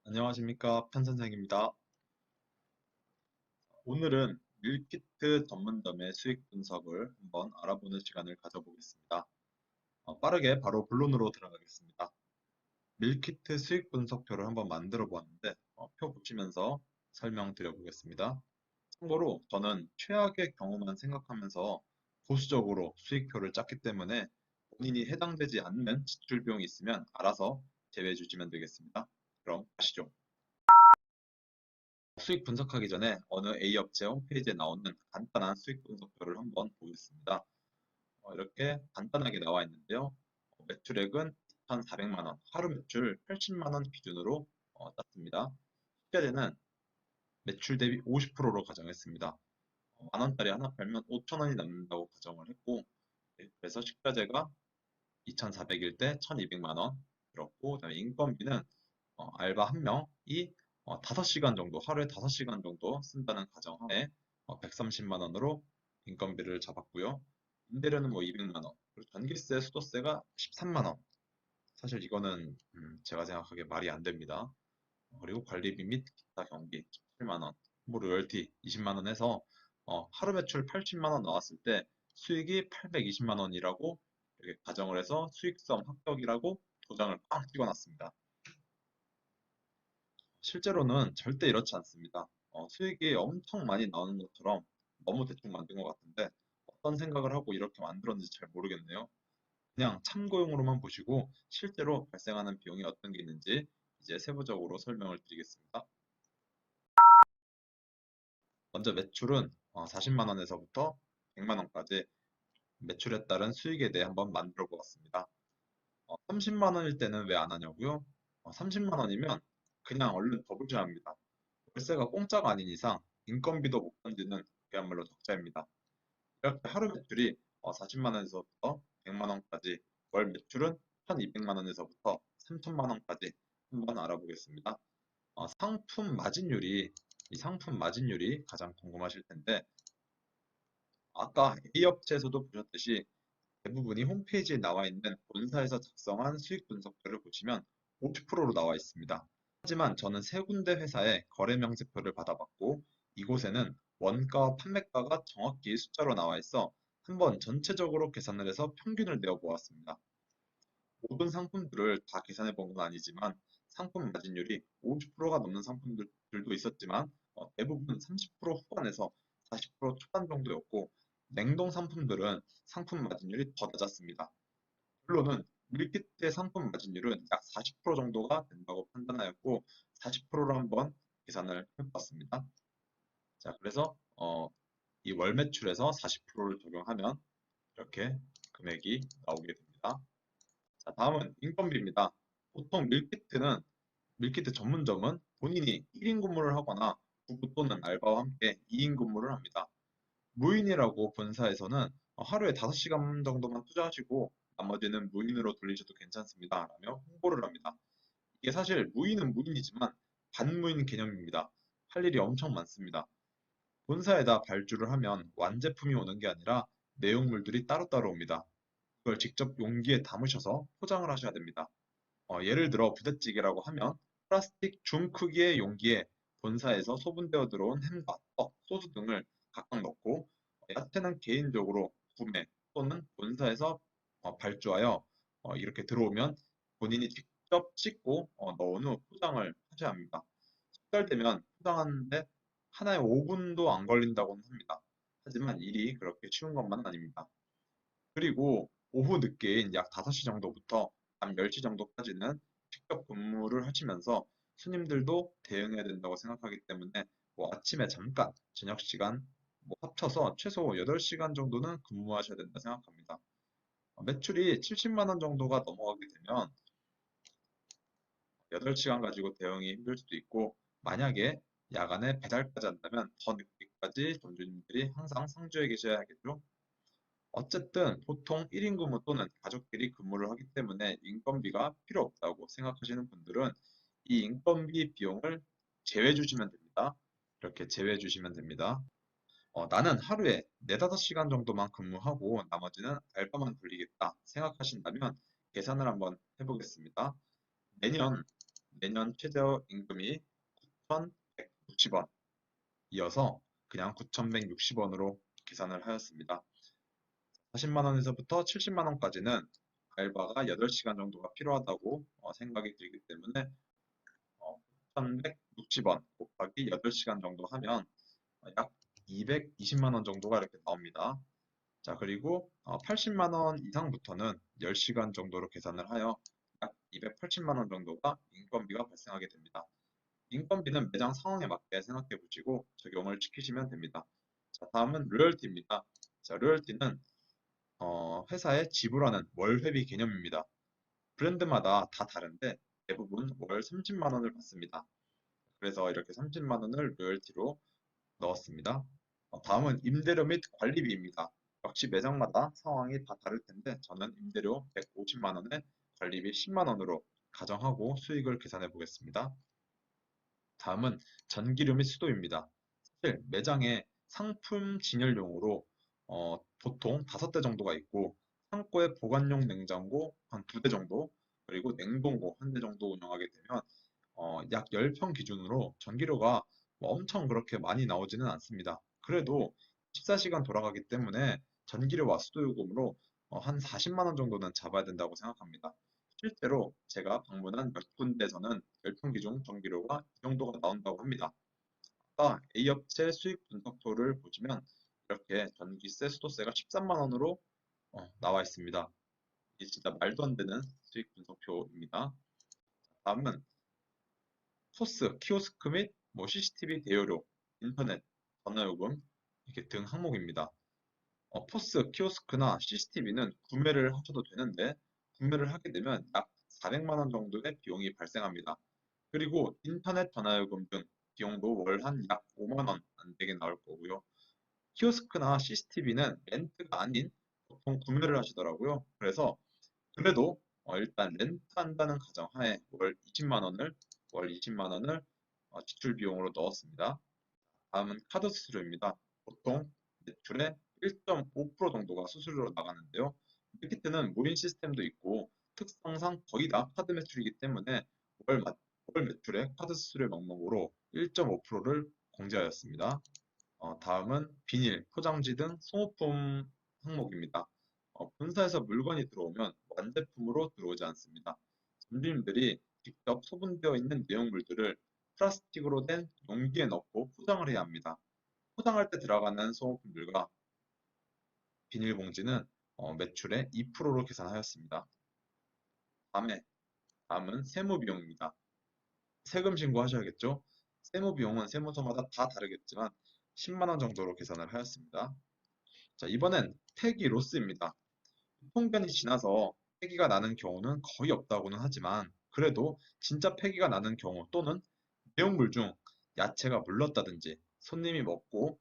안녕하십니까, 편선생입니다. 오늘은 밀키트 전문점의 수익 분석을 한번 알아보는 시간을 가져보겠습니다. 빠르게 바로 본론으로 들어가겠습니다. 밀키트 수익 분석표를 한번 만들어 보았는데, 표 보시면서 설명드려 보겠습니다. 참고로 저는 최악의 경우만 생각하면서 보수적으로 수익표를 짰기 때문에 본인이 해당되지 않는 지출 비용이 있으면 알아서 제외해 주시면 되겠습니다. 그럼 가시죠. 수익 분석하기 전에 어느 A 업체 홈페이지에 나오는 간단한 수익 분석표를 한번 보겠습니다. 이렇게 간단하게 나와 있는데요. 매출액은 2,400만 원, 하루 매출 80만 원 기준으로 땄습니다. 식자재는 매출 대비 50%로 가정했습니다. 만 원짜리 하나 팔면 5천 원이 남는다고 가정을 했고, 그래서 식자재가 2,400일 때 1,200만 원 들었고, 그다음에 인건비는 알바 한 명이 5시간 정도, 하루에 5시간 정도 쓴다는 가정하에 130만 원으로 인건비를 잡았고요. 임대료는 뭐 200만 원, 그리고 전기세, 수도세가 13만 원. 사실 이거는 제가 생각하기에 말이 안 됩니다. 그리고 관리비 및 기타 경비 17만 원, 뭐 로열티 20만 원 해서 하루 매출 80만 원 나왔을 때 수익이 820만 원이라고 이렇게 가정을 해서 수익성 합격이라고 도장을 빵 찍어놨습니다. 실제로는 절대 이렇지 않습니다. 수익이 엄청 많이 나오는 것처럼 너무 대충 만든 것 같은데 어떤 생각을 하고 이렇게 만들었는지 잘 모르겠네요. 그냥 참고용으로만 보시고 실제로 발생하는 비용이 어떤 게 있는지 이제 세부적으로 설명을 드리겠습니다. 먼저 매출은 40만 원에서부터 100만 원까지 매출에 따른 수익에 대해 한번 만들어 보았습니다. 30만 원일 때는 왜 안 하냐고요? 30만 원이면 그냥 얼른 더 부셔야 합니다. 월세가 공짜가 아닌 이상 인건비도 못 건드는 그야말로 적자입니다. 이렇게 하루 매출이 40만 원에서부터 100만 원까지, 월 매출은 1,200만 원에서부터 3천만 원까지 한번 알아보겠습니다. 이 상품 마진율이 가장 궁금하실 텐데, 아까 A 업체에서도 보셨듯이 대부분이 홈페이지에 나와 있는 본사에서 작성한 수익 분석표를 보시면 50%로 나와 있습니다. 하지만 저는 세 군데 회사의 거래 명세표를 받아봤고, 이곳에는 원가와 판매가가 정확히 숫자로 나와 있어 한번 전체적으로 계산을 해서 평균을 내어 보았습니다. 모든 상품들을 다 계산해 본 건 아니지만 상품 마진율이 50%가 넘는 상품들도 있었지만 대부분 30% 후반에서 40% 초반 정도였고, 냉동 상품들은 상품 마진율이 더 낮았습니다. 결론은 밀키트의 상품 마진율은 약 40% 정도가 된다고 판단하였고 40%로 한번 계산을 해봤습니다. 자, 그래서 이 월 매출에서 40%를 적용하면 이렇게 금액이 나오게 됩니다. 자, 다음은 인건비입니다. 보통 밀키트 전문점은 본인이 1인 근무를 하거나 부부 또는 알바와 함께 2인 근무를 합니다. 무인이라고 본사에서는 하루에 5시간 정도만 투자하시고 나머지는 무인으로 돌리셔도 괜찮습니다 라며 홍보를 합니다. 이게 사실 무인은 무인이지만 반무인 개념입니다. 할 일이 엄청 많습니다. 본사에다 발주를 하면 완제품이 오는 게 아니라 내용물들이 따로따로 옵니다. 그걸 직접 용기에 담으셔서 포장을 하셔야 됩니다. 예를 들어 부대찌개라고 하면 플라스틱 줌 크기의 용기에 본사에서 소분되어 들어온 햄과 떡, 소스 등을 각각 넣고, 야채는 개인적으로 구매 또는 본사에서 발주하여 이렇게 들어오면 본인이 직접 씻고 넣은 후 포장을 하셔야 합니다. 식달되면 포장하는데 하나에 5분도 안 걸린다고는 합니다. 하지만 일이 그렇게 쉬운 것만은 아닙니다. 그리고 오후 늦게인 약 5시 정도부터 밤 10시 정도까지는 직접 근무를 하시면서 손님들도 대응해야 된다고 생각하기 때문에 뭐 아침에 잠깐, 저녁 시간 뭐 합쳐서 최소 8시간 정도는 근무하셔야 된다 생각합니다. 매출이 70만 원 정도가 넘어가게 되면 8시간 가지고 대응이 힘들 수도 있고, 만약에 야간에 배달까지 한다면 더 늦게까지 점주님들이 항상 상주해 계셔야 하겠죠. 어쨌든 보통 1인 근무 또는 가족끼리 근무를 하기 때문에 인건비가 필요 없다고 생각하시는 분들은 이 인건비 비용을 제외해 주시면 됩니다. 이렇게 제외해 주시면 됩니다. 나는 하루에 4, 5시간 정도만 근무하고 나머지는 알바만 돌리겠다 생각하신다면 계산을 한번 해보겠습니다. 매년 내년 최저임금이 9,160원 이어서 그냥 9,160원으로 계산을 하였습니다. 40만 원에서부터 70만 원까지는 알바가 8시간 정도가 필요하다고 생각이 들기 때문에 9,160원 곱하기 8시간 정도 하면 약 220만 원 정도가 이렇게 나옵니다. 자, 그리고 80만 원 이상부터는 10시간 정도로 계산을 하여 약 280만 원 정도가 인건비가 발생하게 됩니다. 인건비는 매장 상황에 맞게 생각해 보시고 적용을 시키시면 됩니다. 자, 다음은 로열티입니다. 자, 로열티는 회사에 지불하는 월회비 개념입니다. 브랜드마다 다 다른데 대부분 월 30만 원을 받습니다. 그래서 이렇게 30만 원을 로열티로 넣었습니다. 다음은 임대료 및 관리비입니다. 역시 매장마다 상황이 다 다를 텐데 저는 임대료 150만 원에 관리비 10만 원으로 가정하고 수익을 계산해 보겠습니다. 다음은 전기료 및 수도입니다. 사실 매장에 상품 진열용으로 보통 5대 정도가 있고 창고에 보관용 냉장고 한 2대 정도 그리고 냉동고 1대 정도 운영하게 되면 약 10평 기준으로 전기료가 뭐 엄청 그렇게 많이 나오지는 않습니다. 그래도 14시간 돌아가기 때문에 전기료와 수도요금으로 한 40만 원 정도는 잡아야 된다고 생각합니다. 실제로 제가 방문한 몇 군데에서는 10평 기준 전기료가 이 정도가 나온다고 합니다. 아까 A업체 수익 분석표를 보시면 이렇게 전기세, 수도세가 13만 원으로 나와 있습니다. 이게 진짜 말도 안 되는 수익 분석표입니다. 다음은 소스, 키오스크 및 뭐 CCTV 대여료, 인터넷, 전화요금 이렇게 등 항목입니다. 포스, 키오스크나 CCTV는 구매를 하셔도 되는데 구매를 하게 되면 약 400만 원 정도의 비용이 발생합니다. 그리고 인터넷 전화요금 등 비용도 월 한 약 5만 원 안 되게 나올 거고요. 키오스크나 CCTV는 렌트가 아닌 보통 구매를 하시더라고요. 그래서 그래도 일단 렌트한다는 가정하에 월 20만 원을 지출 비용으로 넣었습니다. 다음은 카드 수수료입니다. 보통 매출의 1.5% 정도가 수수료로 나가는데요. 밀키트는 무인 시스템도 있고 특성상 거의 다 카드 매출이기 때문에 월, 월 매출의 카드 수수료 명목으로 1.5%를 공제하였습니다. 다음은 비닐, 포장지 등 소모품 항목입니다. 본사에서 물건이 들어오면 완제품으로 들어오지 않습니다. 점주님들이 직접 소분되어 있는 내용물들을 플라스틱으로 된 용기에 넣고 포장을 해야 합니다. 포장할 때 들어가는 소모품들과 비닐봉지는 매출의 2%로 계산하였습니다. 다음은 세무비용입니다. 세금 신고하셔야겠죠? 세무비용은 세무서마다 다 다르겠지만 10만 원 정도로 계산을 하였습니다. 자, 이번엔 폐기 로스입니다. 통변이 지나서 폐기가 나는 경우는 거의 없다고는 하지만 그래도 진짜 폐기가 나는 경우 또는 내용물 중 야채가 물렀다든지 손님이 먹고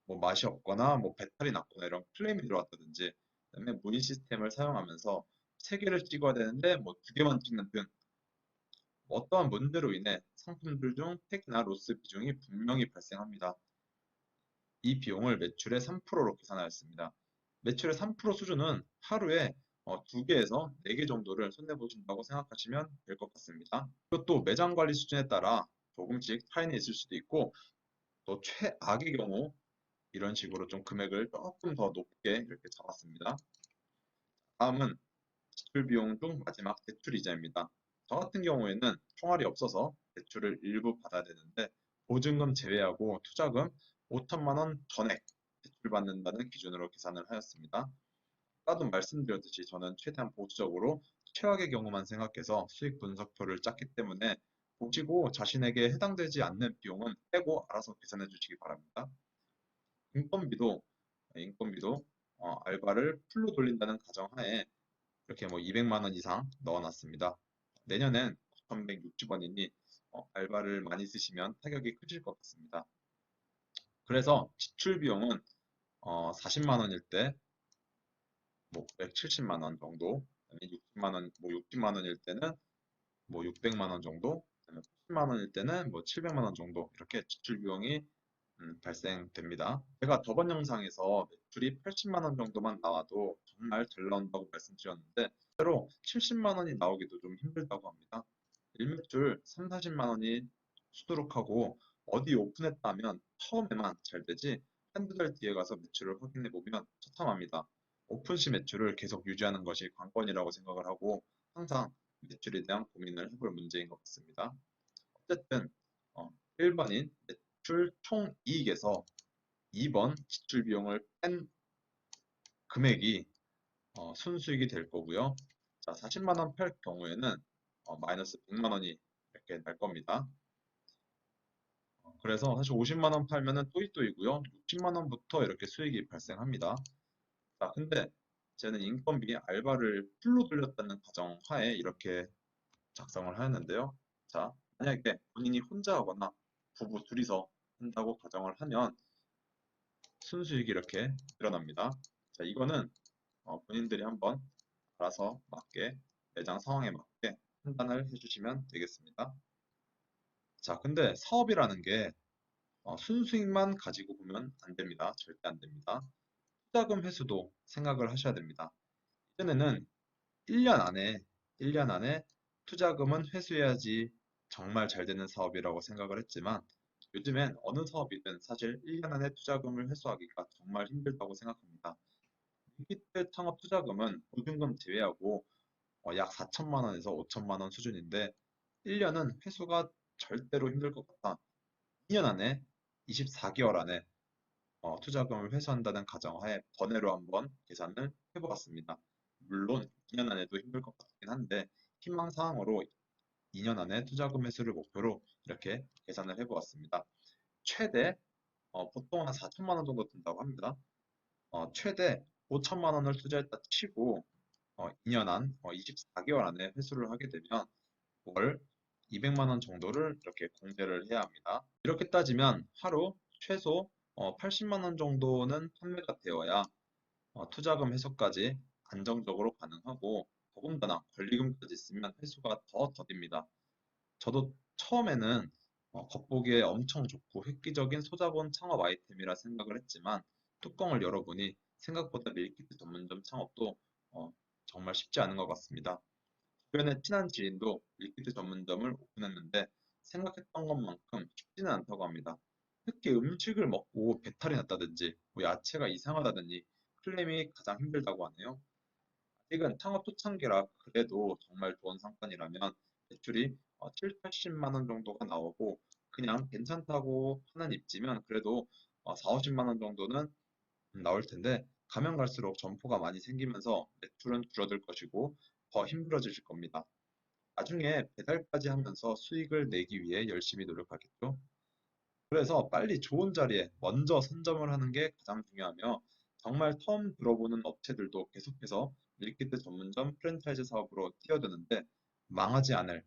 뭐 맛이 없거나 뭐 배탈이 났거나 이런 클레임이 들어왔다든지 그다음에 문의 시스템을 사용하면서 3개를 찍어야 되는데 뭐 2개만 찍는 등 어떠한 문제로 인해 상품들 중 폐기나 로스 비중이 분명히 발생합니다. 이 비용을 매출의 3%로 계산하였습니다. 매출의 3% 수준은 하루에 2개에서 4개 정도를 손해보신다고 생각하시면 될 것 같습니다. 이것도 매장 관리 수준에 따라 조금씩 차이는 있을 수도 있고 또 최악의 경우 이런 식으로 좀 금액을 조금 더 높게 이렇게 잡았습니다. 다음은 지출 비용 중 마지막 대출이자입니다. 저 같은 경우에는 총알이 없어서 대출을 일부 받아야 되는데 보증금 제외하고 투자금 5천만 원 전액 대출받는다는 기준으로 계산을 하였습니다. 아까도 말씀드렸듯이 저는 최대한 보수적으로 최악의 경우만 생각해서 수익 분석표를 짰기 때문에 보시고 자신에게 해당되지 않는 비용은 빼고 알아서 계산해 주시기 바랍니다. 인건비도 인건비도 알바를 풀로 돌린다는 가정하에 이렇게 뭐 200만 원 이상 넣어놨습니다. 내년엔 9,160원이니 알바를 많이 쓰시면 타격이 크실 것 같습니다. 그래서 지출 비용은 40만 원일 때 뭐 170만 원 정도, 그다음에 60만 원, 뭐 60만 원일 때는 뭐 600만 원 정도, 그다음에 80만 원일 때는 뭐 700만 원 정도 이렇게 지출 비용이 발생됩니다. 제가 저번 영상에서 매출이 80만 원 정도만 나와도 정말 잘 나온다고 말씀드렸는데 실제로 70만 원이 나오기도 좀 힘들다고 합니다. 일매출 3, 40만 원이 수두룩하고 어디 오픈했다 하면 처음에만 잘 되지 한두 달 뒤에 가서 매출을 확인해 보면 처참합니다. 오픈 시 매출을 계속 유지하는 것이 관건이라고 생각을 하고 항상 매출에 대한 고민을 해볼 문제인 것 같습니다. 어쨌든 1번인 매출 총이익에서 2번 지출 비용을 뺀 금액이 순수익이 될 거고요. 자, 40만 원 팔 경우에는 마이너스 100만 원이 이렇게 날 겁니다. 그래서 사실 50만 원 팔면은 또이또이고요. 60만 원부터 이렇게 수익이 발생합니다. 자, 근데 저는 인건비 알바를 풀로 돌렸다는 가정 하에 이렇게 작성을 하였는데요. 자, 만약에 본인이 혼자 하거나 부부 둘이서 한다고 가정을 하면 순수익이 이렇게 일어납니다. 자, 이거는 본인들이 한번 알아서 맞게 매장 상황에 맞게 판단을 해주시면 되겠습니다. 자, 근데 사업이라는 게 순수익만 가지고 보면 안 됩니다. 절대 안 됩니다. 투자금 회수도 생각을 하셔야 됩니다. 예전에는 1년 안에 1년 안에 투자금은 회수해야지 정말 잘 되는 사업이라고 생각을 했지만 요즘엔 어느 사업이든 사실 1년 안에 투자금을 회수하기가 정말 힘들다고 생각합니다. 빅히트 창업 투자금은 보증금 제외하고 약 4천만 원에서 5천만 원 수준인데 1년은 회수가 절대로 힘들 것 같다. 2년 안에 24개월 안에 투자금을 회수한다는 가정하에 번외로 한번 계산을 해보았습니다. 물론 2년 안에도 힘들 것 같긴 한데 희망사항으로 2년 안에 투자금 회수를 목표로 이렇게 계산을 해보았습니다. 최대 보통 한 4천만 원 정도 든다고 합니다. 최대 5천만 원을 투자했다 치고 2년 안 24개월 안에 회수를 하게 되면 월 200만 원 정도를 이렇게 공제를 해야 합니다. 이렇게 따지면 하루 최소 80만 원 정도는 판매가 되어야 투자금 회수까지 안정적으로 가능하고 더군다나 권리금까지 있으면 회수가 더 더딥니다. 저도 처음에는 겉보기에 엄청 좋고 획기적인 소자본 창업 아이템이라 생각을 했지만 뚜껑을 열어보니 생각보다 밀키트 전문점 창업도 정말 쉽지 않은 것 같습니다. 주변에 친한 지인도 밀키트 전문점을 오픈했는데 생각했던 것만큼 쉽지는 않다고 합니다. 특히 음식을 먹고 배탈이 났다든지 뭐 야채가 이상하다든지 클레임이 가장 힘들다고 하네요. 아직은 창업 초창기라 그래도 정말 좋은 상권이라면 매출이 7, 80만 원 정도가 나오고 그냥 괜찮다고 하는 입지면 그래도 4, 50만 원 정도는 나올 텐데 가면 갈수록 점포가 많이 생기면서 매출은 줄어들 것이고 더 힘들어지실 겁니다. 나중에 배달까지 하면서 수익을 내기 위해 열심히 노력하겠죠. 그래서 빨리 좋은 자리에 먼저 선점을 하는 게 가장 중요하며 정말 처음 들어보는 업체들도 계속해서 밀키트 전문점 프랜차이즈 사업으로 뛰어드는데 망하지 않을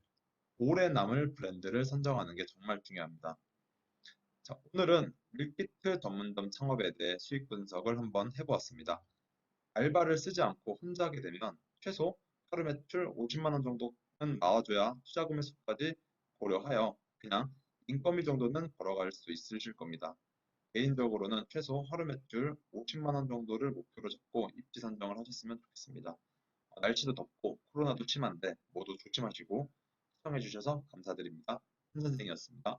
오래 남을 브랜드를 선정하는 게 정말 중요합니다. 자, 오늘은 밀키트 전문점 창업에 대해 수익 분석을 한번 해보았습니다. 알바를 쓰지 않고 혼자 하게 되면 최소 하루 매출 50만 원 정도는 나와줘야 투자금의 수까지 고려하여 그냥 인건비 정도는 벌어갈 수 있으실 겁니다. 개인적으로는 최소 하루 매출 50만 원 정도를 목표로 잡고 입지 선정을 하셨으면 좋겠습니다. 날씨도 덥고 코로나도 심한데 모두 조심하시고 시청해주셔서 감사드립니다. 한 선생이었습니다.